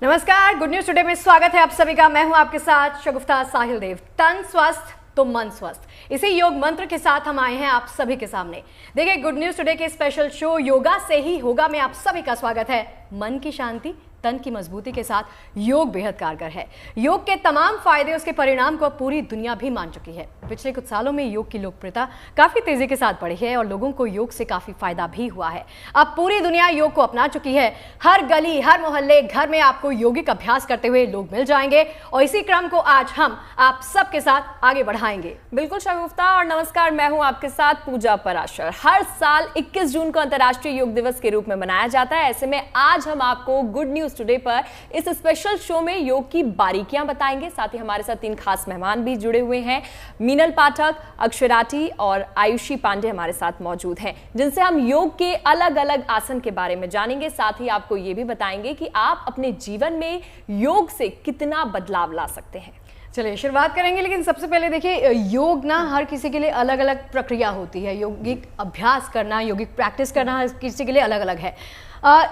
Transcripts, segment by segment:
नमस्कार, good news today में स्वागत है आप सभी का। मैं हूं आपके साथ शगुफ्ता साहिल देव। तन स्वस्थ तो मन स्वस्थ, इसी योग मंत्र के साथ हम आए हैं आप सभी के सामने। देखिए, गुड न्यूज टुडे के स्पेशल शो योगा से ही होगा में आप सभी का स्वागत है। मन की शांति, तन की मजबूती के साथ योग बेहद कारगर है। योग के तमाम फायदे, उसके परिणाम को पूरी दुनिया भी मान चुकी है। पिछले कुछ सालों में योग की लोकप्रियता काफी तेजी के साथ बढ़ी है और लोगों को योग से काफी फायदा भी हुआ है। अब पूरी दुनिया योग को अपना चुकी है। हर गली, हर मोहल्ले, घर में आपको योगिक अभ्यास करते हुए लोग मिल जाएंगे और इसी क्रम को आज हम आप सबके साथ आगे बढ़ाएंगे। बिल्कुल शगुफ्ता, और नमस्कार, मैं हूं आपके साथ पूजा पराशर। हर साल 21 जून को अंतर्राष्ट्रीय योग दिवस के रूप में मनाया जाता है। ऐसे में आज हम आपको गुड न्यूज टुडे पर इस स्पेशल शो में योग की बारीकियां बताएंगे। साथ ही हमारे साथ 3 खास मेहमान भी जुड़े हुए हैं। मीनल पाठक, अक्षराटी और आयुषी पांडे हमारे साथ मौजूद हैं, जिनसे हम योग के अलग अलग आसन के बारे में जानेंगे। साथ ही आपको यह भी बताएंगे कि आप अपने जीवन में योग से कितना बदलाव ला सकते हैं। चलिए शुरुआत करेंगे, लेकिन सबसे पहले देखिए, योग ना हर किसी के लिए अलग अलग प्रक्रिया होती है। यौगिक अभ्यास करना, यौगिक प्रैक्टिस करना हर किसी के लिए अलग अलग है।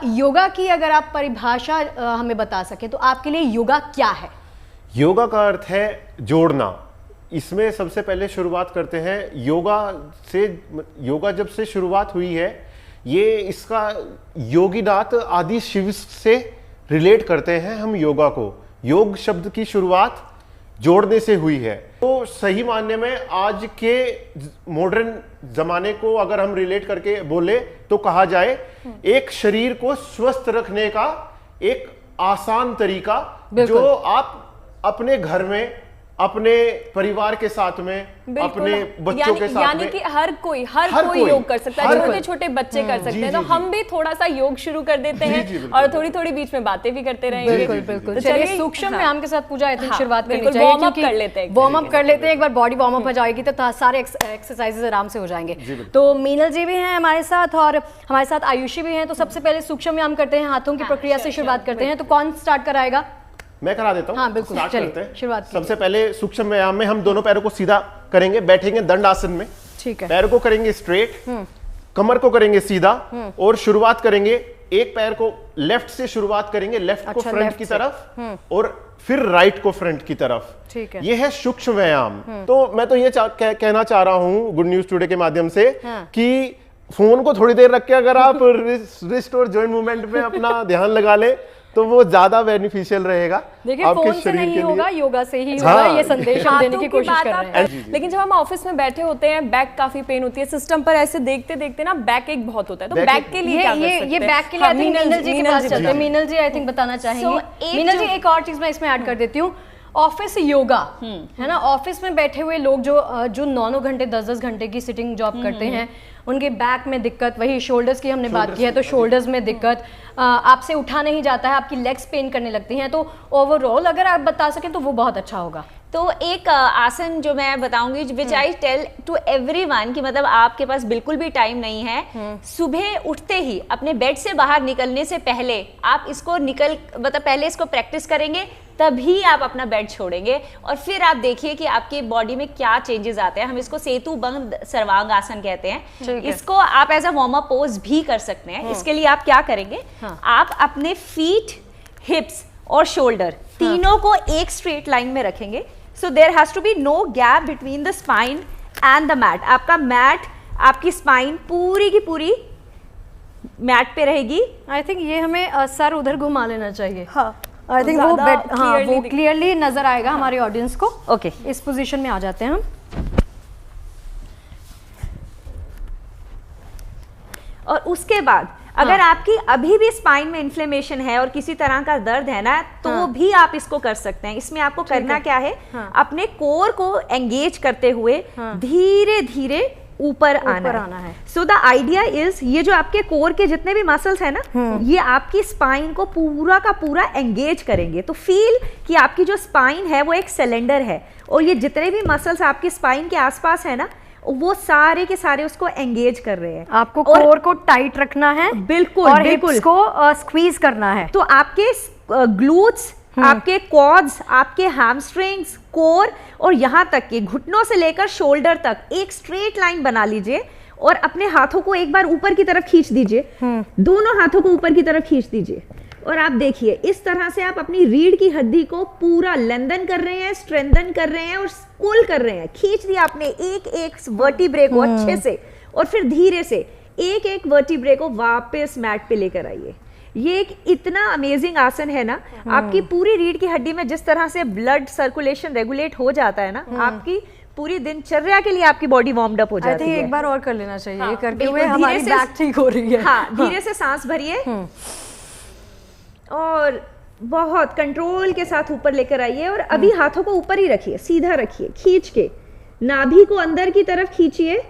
योगा की अगर आप परिभाषा हमें बता सके तो आपके लिए योगा क्या है? योगा का अर्थ है जोड़ना। इसमें सबसे पहले शुरुआत करते हैं योगा से। योगा जब से शुरुआत हुई है, ये इसका योगीनाथ आदि शिव से रिलेट करते हैं हम योगा को। योग शब्द की शुरुआत जोड़ने से हुई है। तो सही मानने में आज के मॉडर्न जमाने को अगर हम रिलेट करके बोले तो कहा जाए एक शरीर को स्वस्थ रखने का एक आसान तरीका, जो आप अपने घर में, अपने परिवार के साथ में, अपने बच्चों के साथ यानी में, कि हर कोई योग कर सकता है। छोटे छोटे बच्चे कर सकते हैं। तो हम भी थोड़ा सा योग शुरू कर देते हैं और थोड़ी थोड़ी बीच में बातें भी करते रहेंगे। बिल्कुल बिल्कुल। चलिए सूक्ष्म व्यायाम के साथ पूजा आई थिंक शुरुआत करनी चाहिए। वार्म अप कर लेते हैं, एक बार बॉडी वार्म अप हो जाएगी तो सारे एक्सरसाइजेस आराम से हो जाएंगे। तो मीनल जी भी हैं हमारे साथ और हमारे साथ आयुषी भी हैं। तो सबसे पहले सूक्ष्म व्यायाम करते हैं, हाथों की प्रक्रिया से शुरुआत करते हैं। तो कौन स्टार्ट कराएगा? मैं करा देता हूं। हाँ बिल्कुल, स्टार्ट करते हैं। शुरुआत सबसे पहले सूक्ष्म व्यायाम में हम दोनों पैरों को सीधा करेंगे, बैठेंगे दंड आसन में। ठीक है। पैरों को करेंगे स्ट्रेट, कमर को करेंगे सीधा और शुरुआत करेंगे। एक पैर को लेफ्ट से शुरुआत करेंगे, लेफ्ट को फ्रंट की तरफ और फिर राइट को फ्रंट की तरफ। ठीक है। ये है सूक्ष्म व्यायाम। तो मैं तो ये कहना चाह रहा हूं गुड न्यूज टुडे के माध्यम से कि फोन को थोड़ी देर रख के अगर आप रिस्ट और जॉइंट मूवमेंट में अपना ध्यान लगा ले तो वो ज्यादा बेनिफिशियल रहेगा। देखिए, फोन से नहीं होगा, योगा से ही होगा। ये संदेश हम देने की कोशिश कर रहे हैं। लेकिन जब हम ऑफिस में बैठे होते हैं, बैक काफी पेन होती है, सिस्टम पर ऐसे देखते देखते ना बैक एक बहुत होता है। तो बैक के लिए क्या कर सकते हैं? ये बैक के लिए आई थिंक मीनल जी के पास चलते हैं। मीनल जी आई थिंक बताना चाहेंगे। मीनल जी, एक और चीज मैं इसमें ऐड कर देती हूँ। ऑफिस योगा है ना, ऑफिस में बैठे हुए लोग जो 9 घंटे 10 घंटे की सिटिंग जॉब करते हैं, उनके बैक में दिक्कत, वही शोल्डर्स की हमने बात की है तो शोल्डर्स में दिक्कत, आपसे उठा नहीं जाता है, आपकी लेग्स पेन करने लगती हैं। तो ओवरऑल अगर आप बता सकें तो वो बहुत अच्छा होगा। तो एक आसन जो मैं बताऊंगी, विच आई टेल टू एवरीवन, कि मतलब आपके पास बिल्कुल भी टाइम नहीं है, सुबह उठते ही अपने बेड से बाहर निकलने से पहले आप इसको पहले इसको प्रैक्टिस करेंगे, तभी आप अपना बेड छोड़ेंगे और फिर आप देखिए कि आपकी बॉडी में क्या चेंजेस आते हैं। हम इसको सेतु बंध सर्वांग आसन कहते हैं। इसको आप as a warm up pose भी कर सकते हैं। इसके लिए आप क्या करेंगे, आप अपने फीट, हिप्स और शोल्डर तीनों को एक स्ट्रेट लाइन में रखेंगे। So there has to be no gap between the spine and the mat. आपका मैट, आपकी स्पाइन पूरी की पूरी मैट पे रहेगी। आई थिंक ये हमें सर उधर घुमा लेना चाहिए। हाँ, आई थिंक वो क्लियरली नजर आएगा हमारे ऑडियंस को। ओके, इस पोजीशन में आ जाते हैं हम। और उसके बाद अगर आपकी अभी भी स्पाइन में इन्फ्लेमेशन है और किसी तरह का दर्द है ना, तो भी आप इसको कर सकते हैं। इसमें आपको करना क्या है, अपने कोर को एंगेज करते हुए धीरे धीरे ऊपर आना है। सो द आइडिया इज, ये जो आपके कोर के जितने भी मसल्स है ना, ये आपकी स्पाइन को पूरा का पूरा एंगेज करेंगे। तो फील कि आपकी जो स्पाइन है वो एक सिलेंडर है और ये जितने भी मसल्स आपकी स्पाइन के आसपास है ना, वो सारे के सारे उसको एंगेज कर रहे हैं। आपको कोर को टाइट रखना है, बिल्कुल, और हिप्स को स्क्वीज करना है। तो आपके ग्लूट्स, आपके क्वाड्स, आपके हैमस्ट्रिंग्स, कोर और यहाँ तक के घुटनों से लेकर शोल्डर तक एक स्ट्रेट लाइन बना लीजिए और अपने हाथों को एक बार ऊपर की तरफ खींच दीजिए। दोनों हाथों को ऊपर की तरफ खींच दीजिए। और आप देखिए इस तरह से आप अपनी रीढ़ की हड्डी को पूरा लेंथन कर रहे हैं, स्ट्रेंथन कर रहे हैं और पुल कर रहे हैं। खींच दिया आपने एक एक वर्टिब्रे को अच्छे से, और फिर धीरे से एक एक वर्टिब्रे को वापस मैट पे लेकर आइए। ये एक इतना अमेजिंग आसन है ना, आपकी पूरी रीढ़ की हड्डी में जिस तरह से ब्लड सर्कुलेशन रेगुलेट हो जाता है ना, आपकी पूरी दिनचर्या के लिए आपकी बॉडी वार्म्ड अप हो जाती है। एक बार और कर लेना चाहिए। हाँ, करते हुए हमारी बैक ठीक हो रही है। हाँ, धीरे से सांस भरिए और बहुत कंट्रोल के साथ ऊपर लेकर आइए, और अभी हाथों को ऊपर ही रखिए, सीधा रखिए, खींच के नाभि को अंदर की तरफ खींचिए,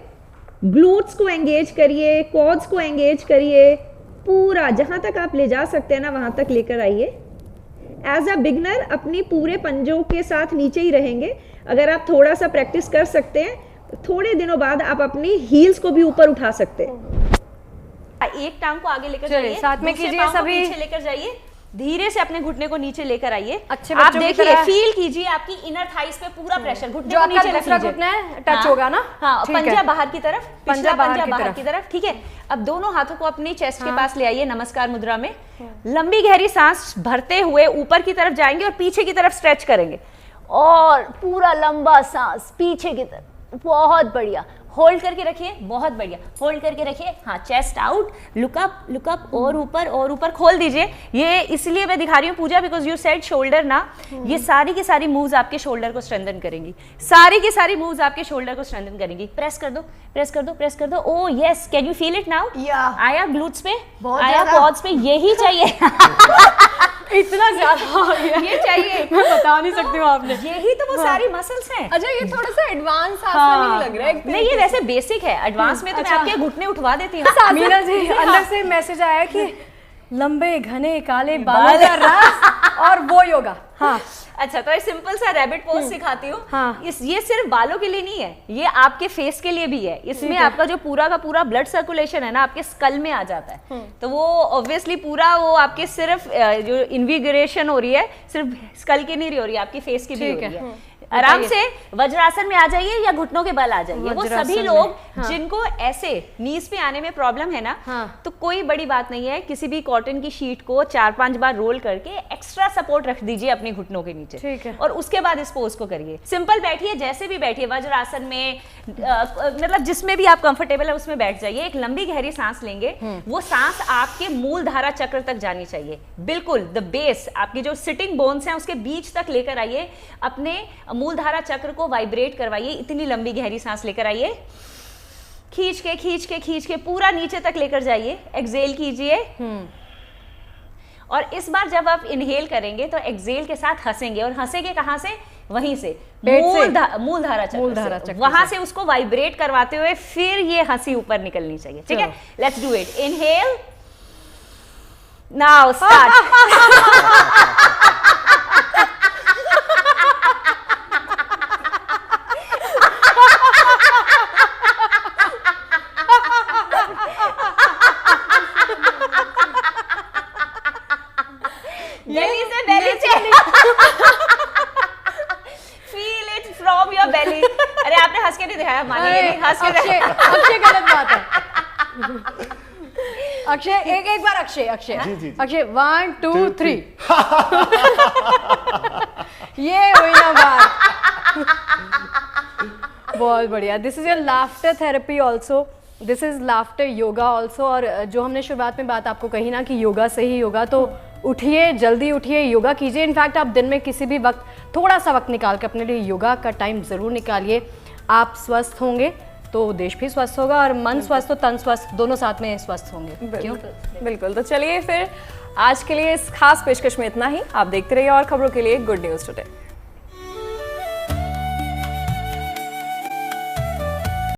ग्लूट्स को एंगेज करिए, क्वाड्स को एंगेज करिए, पूरा जहां तक आप ले जा सकते हैं ना वहां तक लेकर आइए। एज अ बिगनर अपनी पूरे पंजों के साथ नीचे ही रहेंगे। अगर आप थोड़ा सा प्रैक्टिस कर सकते हैं, थोड़े दिनों बाद आप अपनी हील्स को भी ऊपर उठा सकते हैं। एक टांग को आगे लेकर जाइए, साथ में कीजिए सभी, नीचे लेकर जाइए, धीरे से अपने घुटने को नीचे लेकर आइए। अच्छे आप बच्चों की देखिए, तरह फील कीजिए आपकी इनर थाइस पे पूरा प्रेशर, घुटने जो को आपका नीचे दूसरा रख घुटना लीजिए। है टच होगा ना। हाँ, ठीक है। पंजा बाहर की तरफ, पंजा पंजा बाहर की तरफ, ठीक है। अब दोनों हाथों को अपनी चेस्ट के पास ले आइए, नमस्कार मुद्रा में। लंबी गहरी सांस भरते हुए ऊपर की तरफ जाएंगे और पीछे की तरफ स्ट्रेच करेंगे, और पूरा लंबा सांस पीछे की तरफ, बहुत बढ़िया। होल्ड करके रखिए, बहुत बढ़िया, होल्ड करके रखिए। हाँ, चेस्ट आउट, लुक अप और ऊपर खोल दीजिए। ये इसलिए मैं दिखा रही हूँ पूजा, बिकॉज यू सेड शोल्डर ना, ये सारी की सारी मूव्स आपके शोल्डर को स्ट्रेंथन करेंगी, सारी की सारी मूव्स आपके शोल्डर को स्ट्रेंथन करेंगी। प्रेस कर दो, प्रेस कर दो, प्रेस कर दो। Oh yes, can you feel it now? आया ग्लूट्स पे, आया क्वाड्स पे, यही चाहिए। इतना ज्यादा ये चाहिए, मैं बता नहीं सकती हूँ आपने। यही तो वो सारी मसल्स हैं। अच्छा, ये थोड़ा सा एडवांस आसन नहीं लग रहा है? नहीं, ये वैसे बेसिक है, एडवांस में तो मैं आपके घुटने उठवा देती हूँ। मीना जी, अंदर से मैसेज आया कि लंबे घने काले बालों का राज और वो योगा। हाँ, अच्छा, तो ये सिंपल सा रैबिट पोज सिखाती हूँ। हाँ। ये सिर्फ बालों के लिए नहीं है, ये आपके फेस के लिए भी है। इसमें आपका जो पूरा का पूरा ब्लड सर्कुलेशन है ना, आपके स्कल में आ जाता है, तो वो ऑब्वियसली पूरा वो आपके सिर्फ जो इन्विगोरेशन हो रही है, सिर्फ स्कल की नहीं हो रही है, आपकी फेस की भी हो रही है। आराम से वज्रासन में आ जाइए या घुटनों के बल आ जाइए। वो सभी लोग जिनको ऐसे नीज पे आने में प्रॉब्लम है ना, तो कोई बड़ी बात नहीं है, किसी भी कॉटन की शीट को 4-5 बार रोल करके एक्स्ट्रा सपोर्ट रख दीजिए अपने घुटनों के नीचे, ठीक है। और उसके बाद इस पोज को करिए। सिंपल बैठिए, जैसे भी बैठिए, वज्रासन में, मतलब जिसमें भी आप कंफर्टेबल है उसमें बैठ जाइए। एक लंबी गहरी सांस लेंगे, वो सांस आपके मूलधारा चक्र तक जानी चाहिए, बिल्कुल द बेस, आपकी जो सिटिंग बोन्स हैं उसके बीच तक लेकर आइए। अपने मूलधारा चक्र को वाइब्रेट करवाइए, इतनी लंबी गहरी सांस लेकर आइए, खींच के खींच के खींच के पूरा नीचे तक लेकर जाइए। एक्सहेल कीजिए, और इस बार जब आप इनहेल करेंगे तो एक्सहेल के साथ हंसेंगे, और हंसेंगे कहां से? वहीं से, मूलधारा चक्र, वहां से उसको वाइब्रेट करवाते हुए फिर ये हंसी ऊपर निकलनी चाहिए, ठीक है। Let's do it. Inhale, now start. belly। अरे आपने हंस के नहीं दिखाया, मानिए नहीं, हंस के अक्षय गलत बात है। अक्षय एक बार अक्षय अक्षय 1 2 3 ये हुई ना बात। बहुत बढ़िया। This is your laughter therapy also, this is laughter yoga also. और जो हमने शुरुआत में बात आपको कही ना कि योगा से ही योगा, तो उठिए, जल्दी उठिए, योगा कीजिए। इनफैक्ट आप दिन में किसी भी वक्त थोड़ा सा वक्त निकाल के अपने लिए योगा का टाइम ज़रूर निकालिए। आप स्वस्थ होंगे तो देश भी स्वस्थ होगा, और मन स्वस्थ तो तन स्वस्थ, दोनों साथ में स्वस्थ होंगे। क्यों? बिल्कुल। तो चलिए फिर आज के लिए इस खास पेशकश में इतना ही। आप देखते रहिए और खबरों के लिए गुड न्यूज़ टुडे।